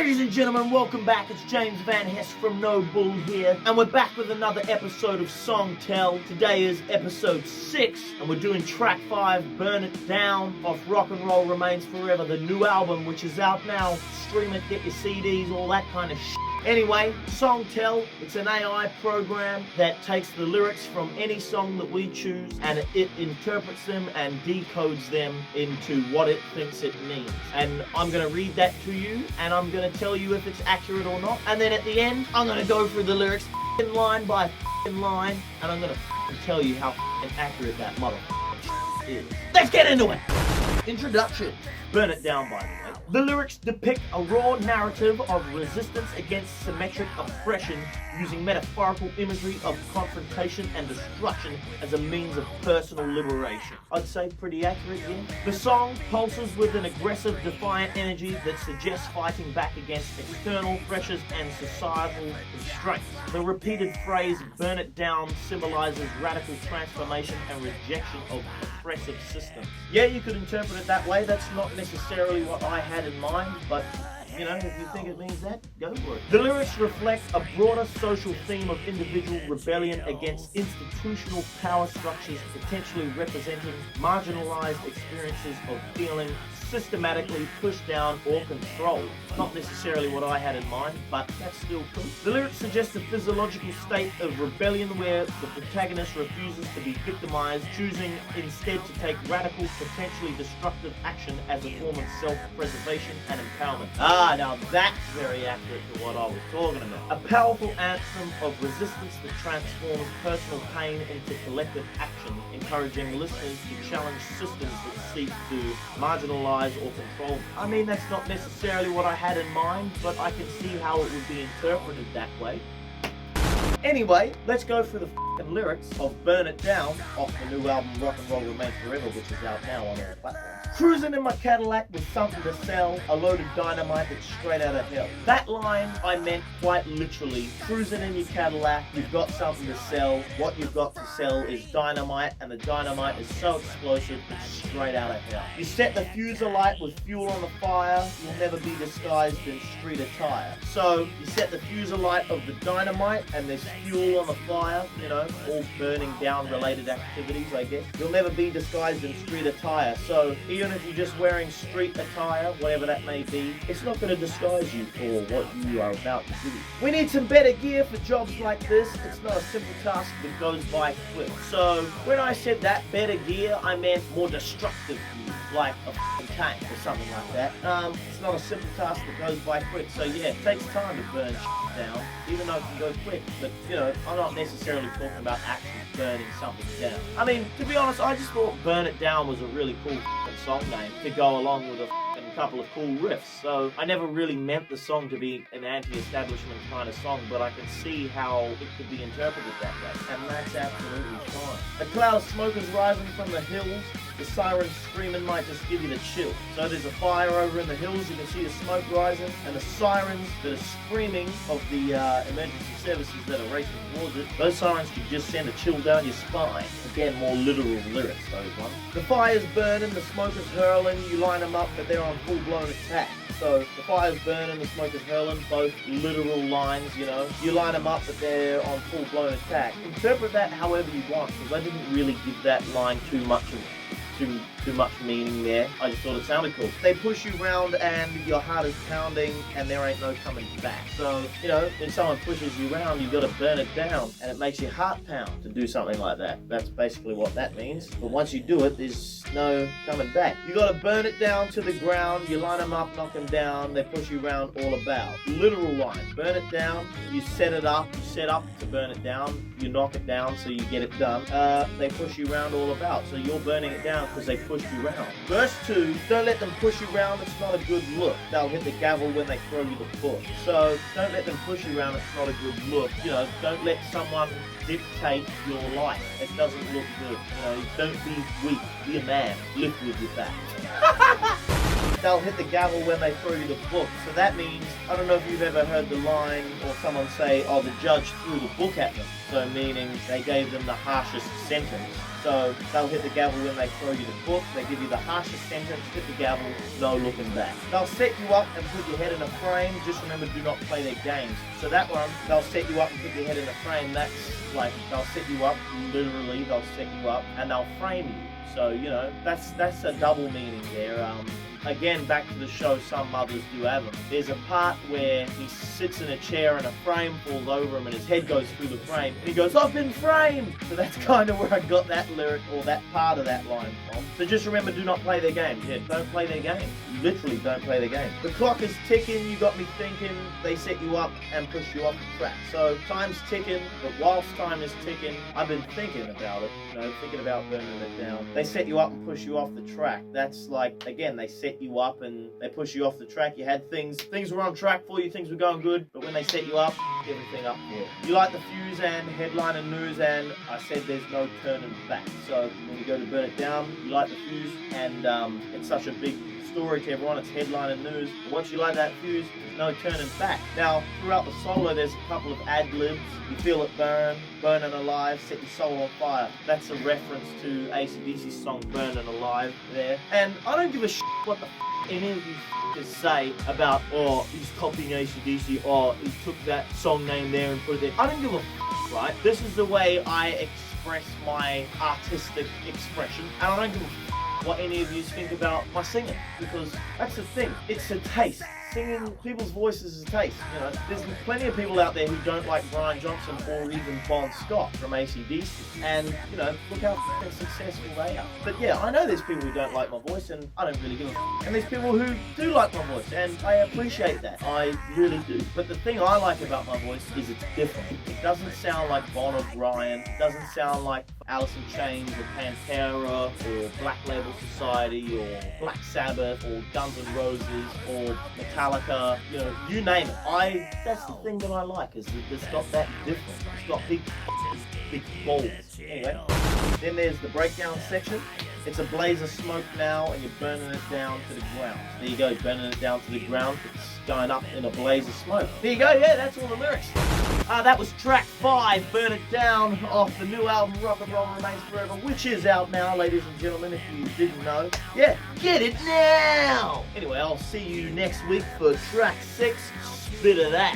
Ladies and gentlemen, welcome back. It's James van Hest from No Bull here, and we're back with another episode of Songtell. Today is episode 6, and we're doing track 5, Burn It Down, off Rock and Roll Remains Forever, the new album, which is out now. Stream it, get your CDs, all that kind of shit. Anyway, Songtell, it's an AI program that takes the lyrics from any song that we choose and it interprets them and decodes them into what it thinks it means. And I'm going to read that to you and I'm going to tell you if it's accurate or not. And then at the end, I'm going to go through the lyrics line by line and I'm going to tell you how accurate that motherfucker is. Let's get into it! Introduction. Burn It Down, by the way. The lyrics depict a raw narrative of resistance against symmetric oppression using metaphorical imagery of confrontation and destruction as a means of personal liberation. I'd say pretty accurate, yeah? The song pulses with an aggressive, defiant energy that suggests fighting back against external pressures and societal constraints. The repeated phrase, burn it down, symbolizes radical transformation and rejection of oppressive systems. Yeah, you could interpret it that way. That's not necessarily what I had in mind, but you know, if you think it means that, go for it. The lyrics reflect a broader social theme of individual rebellion against institutional power structures, potentially representing marginalized experiences of feeling systematically pushed down or controlled. Not necessarily what I had in mind, but that's still cool. The lyrics suggest a physiological state of rebellion where the protagonist refuses to be victimized, choosing instead to take radical, potentially destructive action as a form of self-preservation and empowerment. Now that's very accurate to what I was talking about. A powerful anthem of resistance that transforms personal pain into collective action, encouraging listeners to challenge systems that seek to marginalize or control. I mean, that's not necessarily what I had in mind, but I can see how it would be interpreted that way. Anyway, let's go through the f***ing lyrics of Burn It Down off the new album Rock and Roll Remains Forever, which is out now on all platforms. Cruising in my Cadillac with something to sell, a load of dynamite that's straight out of hell. That line I meant quite literally. Cruising in your Cadillac, you've got something to sell. What you've got to sell is dynamite, and the dynamite is so explosive it's straight out of hell. You set the fuse alight with fuel on the fire, you'll never be disguised in street attire. So you set the fuse alight of the dynamite and there's fuel on the fire, you know, all burning down related activities, I guess. You'll never be disguised in street attire. So even if you're just wearing street attire, whatever that may be, it's not going to disguise you for what you are about to do. We need some better gear for jobs like this. It's not a simple task that goes by quick. So when I said that, better gear, I meant more destructive gear, like a f***ing tank or something like that. It's not a simple task that goes by quick. So yeah, it takes time to burn shit down, even though it can go quick. But you know, I'm not necessarily talking about actually burning something down. I mean, to be honest, I just thought Burn It Down was a really cool song name to go along with a couple of cool riffs. So I never really meant the song to be an anti-establishment kind of song, but I can see how it could be interpreted that way, and that's absolutely fine. A cloud of smoke is rising from the hills. The sirens screaming might just give you the chill. So there's a fire over in the hills, you can see the smoke rising, and the sirens that are screaming of the emergency services that are racing towards it, those sirens could just send a chill down your spine. Again, more literal lyrics, those ones. The fire's burning, the smoke is hurling, you line them up, but they're on full-blown attack. So the fire's burning, the smoke is hurling, both literal lines, you know. You line them up, but they're on full-blown attack. Interpret that however you want, because I didn't really give that line too much meaning there. I just thought it sounded cool. They push you around and your heart is pounding and there ain't no coming back. So, you know, when someone pushes you around, you've got to burn it down and it makes your heart pound to do something like that. That's basically what that means. But once you do it, there's no coming back. You got to burn it down to the ground. You line them up, knock them down. They push you around all about. Literal line. Burn it down. You set it up. You set up to burn it down. You knock it down so you get it done. They push you around all about. So you're burning it down because they pushed you around. Verse 2, don't let them push you around, it's not a good look. They'll hit the gavel when they throw you the book. So don't let them push you around, it's not a good look. You know, don't let someone dictate your life. It doesn't look good. You know, don't be weak, be a man, lift with your back. they'll hit the gavel when they throw you the book. So that means, I don't know if you've ever heard the line or someone say, oh, the judge threw the book at them. So meaning they gave them the harshest sentence. So they'll hit the gavel when they throw you the book. They give you the harshest sentence, hit the gavel, no looking back. They'll set you up and put your head in a frame. Just remember, do not play their games. So that one, they'll set you up and put your head in a frame. That's like, they'll set you up, literally, they'll set you up and they'll frame you. So, you know, that's a double meaning there. Again, back to the show, some mothers do have them. There's a part where he sits in a chair and a frame falls over him and his head goes through the frame. And he goes, I've been framed! So that's kind of where I got that lyric, or that part of that line from. So just remember, do not play their games. Yeah, don't play their games. Literally, don't play their games. The clock is ticking, you got me thinking. They set you up and push you off the track. So time's ticking, but whilst time is ticking, I've been thinking about it. You know, thinking about burning it down. They set you up and push you off the track. That's like, again, they set you up and they push you off the track. You had things were on track for you, things were going good, but when they set you up, everything up for you. You like the fuse and headline and news, and I said there's no turning back. So when you go to burn it down, you light the fuse, and it's such a big story to everyone, it's headline and news. But once you light that fuse, there's no turning back. Now, throughout the solo, there's a couple of ad-libs. You feel it burn, burning alive, set your soul on fire. That's a reference to ACDC's song Burning Alive there. And I don't give a shit what the any of you f***ers say about, oh, he's copying ACDC, or he took that song name there and put it there. I don't give a f***, right? This is the way I express my artistic expression, and I don't give a f*** what any of you think about my singing, because that's the thing, it's a taste. Singing people's voices is a taste, you know. There's plenty of people out there who don't like Brian Johnson or even Bon Scott from ACDC, and, you know, look how f***ing successful they are. But yeah, I know there's people who don't like my voice, and I don't really give a f***. And there's people who do like my voice, and I appreciate that. I really do. But the thing I like about my voice is it's different. It doesn't sound like Bon or Brian. It doesn't sound like Alice in Chains or Pantera or Black Label Society or Black Sabbath or Guns N' Roses or Metallica, you know, you name it. That's the thing that I like, is that it's got that different. It's got big balls. Anyway, then there's the breakdown section. It's a blaze of smoke now, and you're burning it down to the ground. There you go, burning it down to the ground. It's going up in a blaze of smoke. There you go, yeah, that's all the lyrics. That was track 5, Burn It Down, off the new album Rock and Roll Remains Forever, which is out now, ladies and gentlemen, if you didn't know. Yeah, get it now! Anyway, I'll see you next week for track 6, Spit It Out.